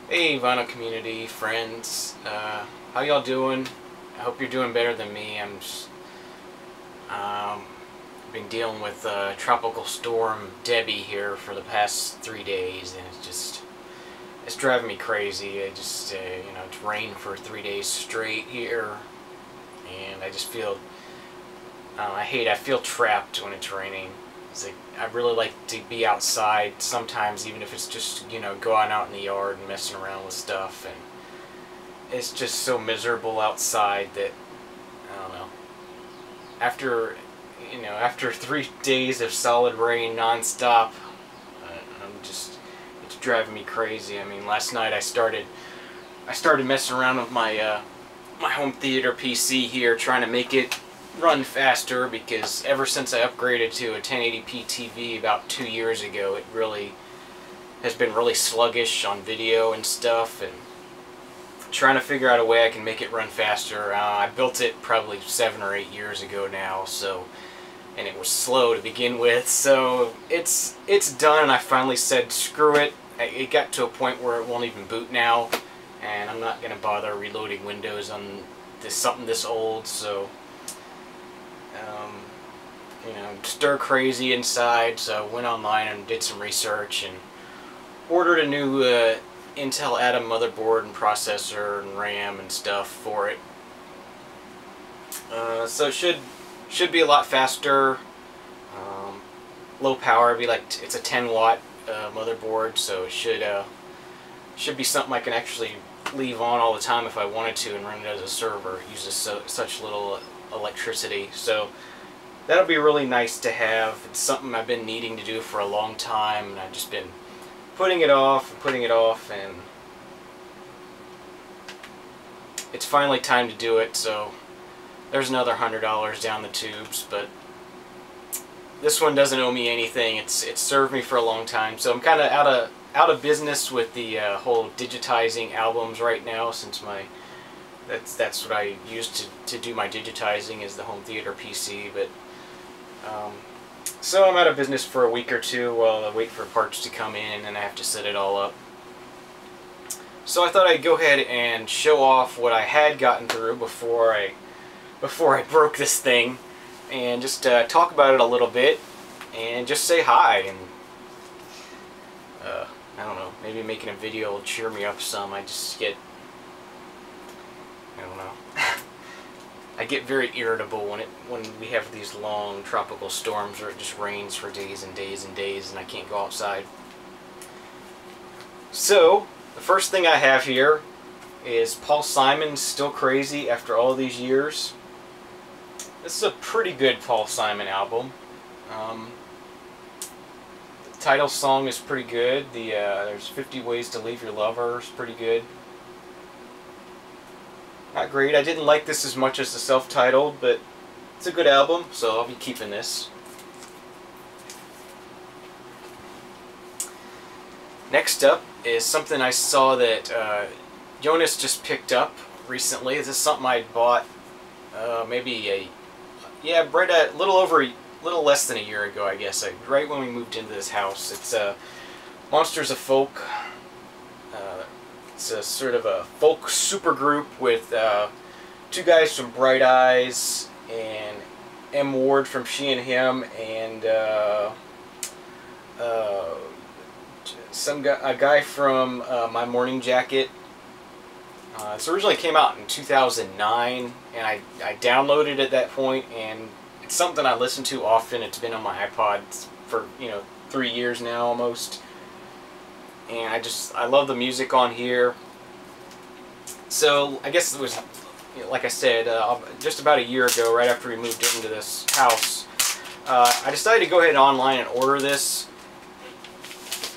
Hey vinyl community, friends, how y'all doing? I hope you're doing better than me. I'm just, been dealing with Tropical Storm Debbie here for the past 3 days, and it's driving me crazy. It's rained for 3 days straight here, and I just feel, I feel trapped when it's raining. It's like, I really like to be outside sometimes, even if it's just, going out in the yard and messing around with stuff, and it's just so miserable outside that, I don't know, after 3 days of solid rain nonstop, it's driving me crazy. I mean, last night I started messing around with my home theater PC here, trying to make it run faster, because ever since I upgraded to a 1080p TV about 2 years ago, it really has been really sluggish on video and stuff, and trying to figure out a way I can make it run faster. I built it probably 7 or 8 years ago now, and it was slow to begin with, so it's done, and I finally said screw it. It got to a point where it won't even boot now, and I'm not gonna bother reloading Windows on something this old. So stir crazy inside, so I went online and did some research and ordered a new Intel Atom motherboard and processor and RAM and stuff for it. So it should be a lot faster. Low power, it's a 10-watt motherboard, so it should be something I can actually leave on all the time if I wanted to and run it as a server. It uses such little electricity, so that'll be really nice to have. It's something I've been needing to do for a long time, and I've just been putting it off and putting it off, and it's finally time to do it. So there's another $100 down the tubes, but this one doesn't owe me anything. It's served me for a long time, so I'm kind of out of business with the whole digitizing albums right now, since that's what I use to do my digitizing, is the home theater PC. But so I'm out of business for a week or two while I wait for parts to come in and I have to set it all up. So I thought I'd go ahead and show off what I had gotten through before I broke this thing, and just talk about it a little bit, and just say hi, and I don't know, maybe making a video will cheer me up some. I don't know. I get very irritable when we have these long tropical storms where it just rains for days and days and days and I can't go outside. So the first thing I have here is Paul Simon's Still Crazy After All These Years. This is a pretty good Paul Simon album. The title song is pretty good. There's 50 Ways to Leave Your Lover is pretty good. Not great. I didn't like this as much as the self-titled, but it's a good album, so I'll be keeping this. Next up is something I saw that Jonas just picked up recently. This is something I bought maybe right a little less than a year ago, I guess. Right when we moved into this house. It's Monsters of Folk. It's a sort of a folk supergroup with two guys from Bright Eyes and M. Ward from She and Him, and a guy from My Morning Jacket. This originally came out in 2009, and I downloaded it at that point, and it's something I listen to often. It's been on my iPod for 3 years now almost. And I love the music on here. So I guess it was, like I said, just about a year ago, right after we moved into this house, I decided to go ahead online and order this.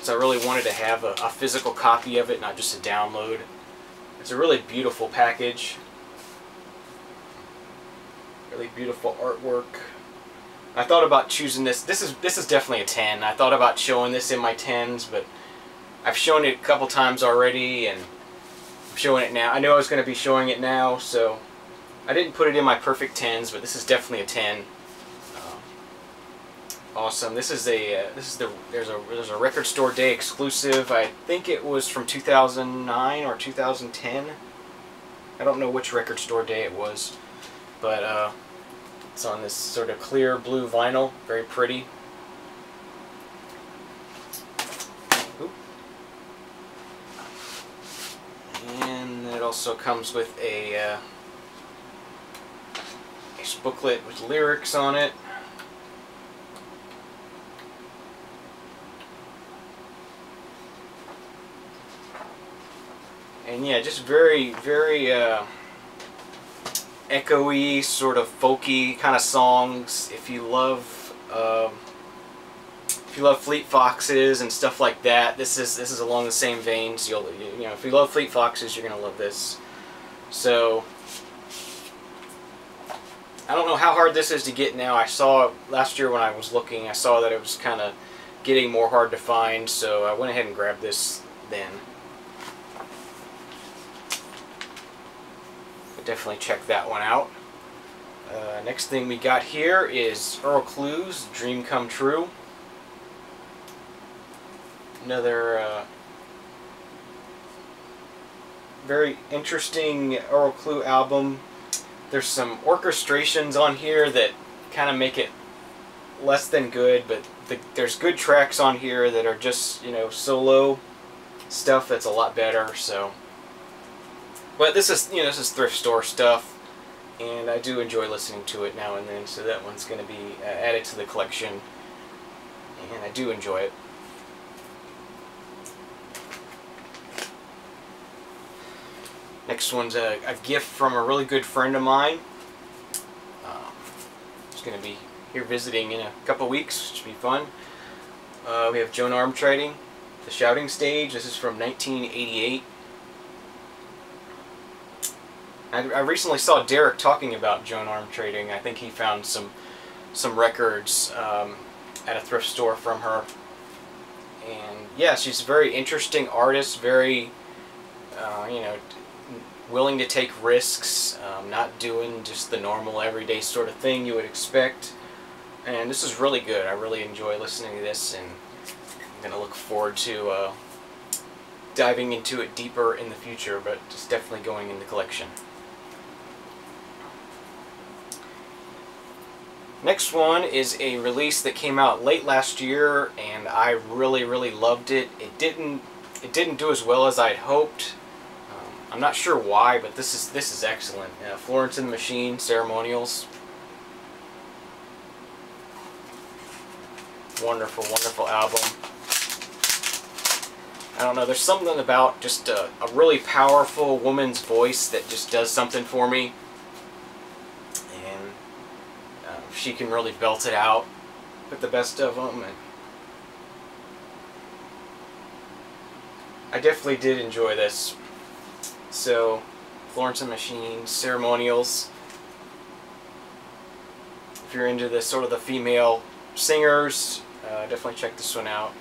So I really wanted to have a physical copy of it, not just a download. It's a really beautiful package. Really beautiful artwork. I thought about choosing this. This is definitely a 10. I thought about showing this in my 10s, but I've shown it a couple times already, and I'm showing it now. I knew I was going to be showing it now, so I didn't put it in my perfect 10s, but this is definitely a 10. Awesome. This is there's a Record Store Day exclusive. I think it was from 2009 or 2010. I don't know which Record Store Day it was, but it's on this sort of clear blue vinyl, very pretty. Oop. And it also comes with a booklet with lyrics on it. And yeah, just very, very echoey, sort of folky kind of songs. If you love Fleet Foxes and stuff like that, this is along the same veins. You know, if you love Fleet Foxes, you're gonna love this. So I don't know how hard this is to get now. I saw last year when I was looking, I saw that it was kind of getting more hard to find, so I went ahead and grabbed this then. Definitely check that one out. Next thing we got here is Earl Clue's Dream Come True. Another very interesting Earl Clue album. There's some orchestrations on here that kind of make it less than good, but there's good tracks on here that are just, you know, solo stuff that's a lot better. So. But this is, you know, this is thrift store stuff, and I do enjoy listening to it now and then, so that one's going to be added to the collection, and I do enjoy it. Next one's a gift from a really good friend of mine. He's going to be here visiting in a couple weeks, which should be fun. We have Joan Armatrading, The Shouting Stage. This is from 1988. I recently saw Derek talking about Joan Armatrading. I think he found some records at a thrift store from her. And yeah, she's a very interesting artist, very, you know, willing to take risks, not doing just the normal everyday sort of thing you would expect. And this is really good. I really enjoy listening to this, and I'm going to look forward to diving into it deeper in the future, but it's definitely going in the collection. Next one is a release that came out late last year, and I really, really loved it. It didn't do as well as I'd hoped. I'm not sure why, but this is excellent. Florence and the Machine, Ceremonials. Wonderful, wonderful album. I don't know, there's something about just a really powerful woman's voice that just does something for me. She can really belt it out with the best of them, and I definitely did enjoy this. So, Florence and the Machine, Ceremonials. If you're into the sort of the female singers, definitely check this one out.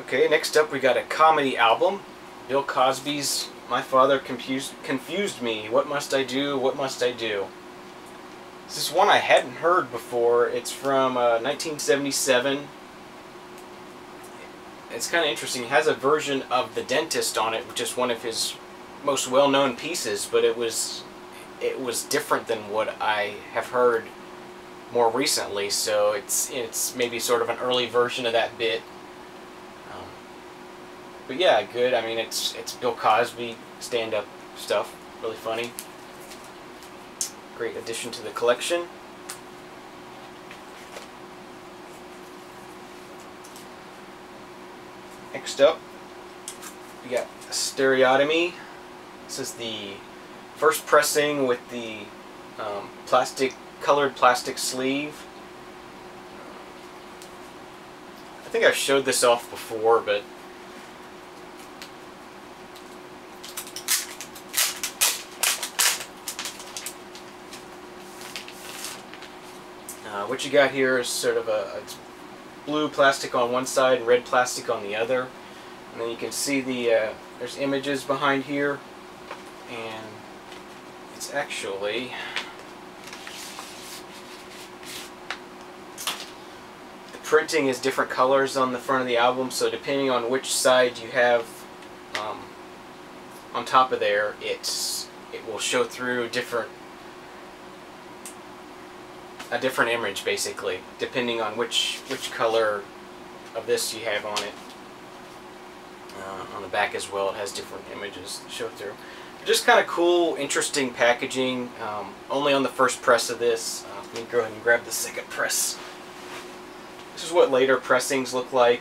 Okay, next up we got a comedy album, Bill Cosby's My Father Confused Me. What Must I Do? What Must I Do? This is one I hadn't heard before. It's from 1977. It's kind of interesting. It has a version of The Dentist on it, which is one of his most well-known pieces, but it was different than what I have heard more recently. So it's maybe sort of an early version of that bit. But yeah, good. I mean, it's Bill Cosby stand-up stuff. Really funny. Great addition to the collection. Next up, we got Stereotomy. This is the first pressing with the colored plastic sleeve. I think I've showed this off before, but what you got here is sort of it's blue plastic on one side and red plastic on the other. And then you can see there's images behind here. And it's actually printing is different colors on the front of the album, so depending on which side you have on top of there, it will show through a different image, basically, depending on which color of this you have on it. On the back as well, it has different images to show through. Just kind of cool, interesting packaging. Only on the first press of this. Let me go ahead and grab the second press. This is what later pressings look like.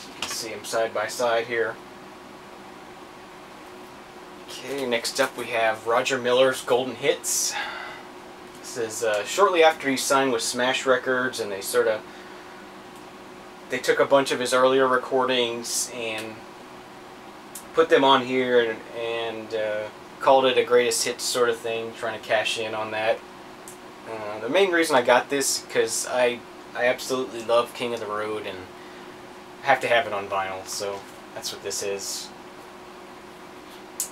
You can see them side by side here. Okay, next up we have Roger Miller's Golden Hits. This is shortly after he signed with Smash Records, and they took a bunch of his earlier recordings and put them on here and called it a greatest hits sort of thing, trying to cash in on that. The main reason I got this because I absolutely love King of the Road and have to have it on vinyl, so that's what this is.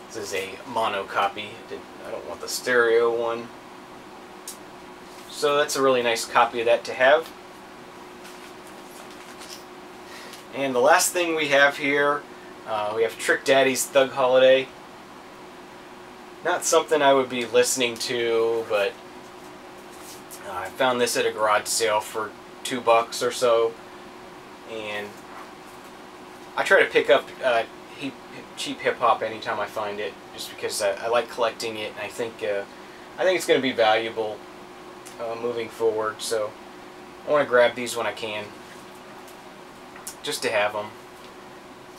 This is a mono copy. I don't want the stereo one. So that's a really nice copy of that to have. And the last thing we have here, we have Trick Daddy's Thug Holiday. Not something I would be listening to, but I found this at a garage sale for $2 or so, and I try to pick up cheap hip hop anytime I find it, just because I like collecting it, and I think it's going to be valuable moving forward. So I want to grab these when I can, just to have them.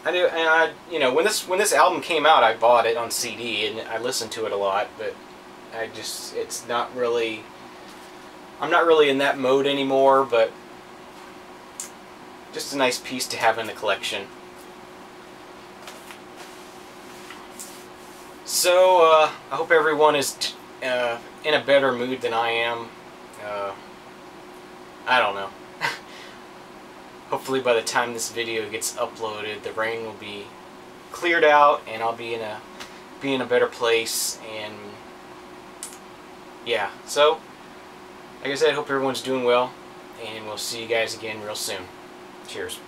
I do, and you know, when this album came out, I bought it on CD and I listened to it a lot, but it's not really. I'm not really in that mode anymore, but just a nice piece to have in the collection. So I hope everyone is in a better mood than I am. I don't know. Hopefully by the time this video gets uploaded, the rain will be cleared out and I'll be in a better place. And yeah, so like I said, hope everyone's doing well, and we'll see you guys again real soon. Cheers.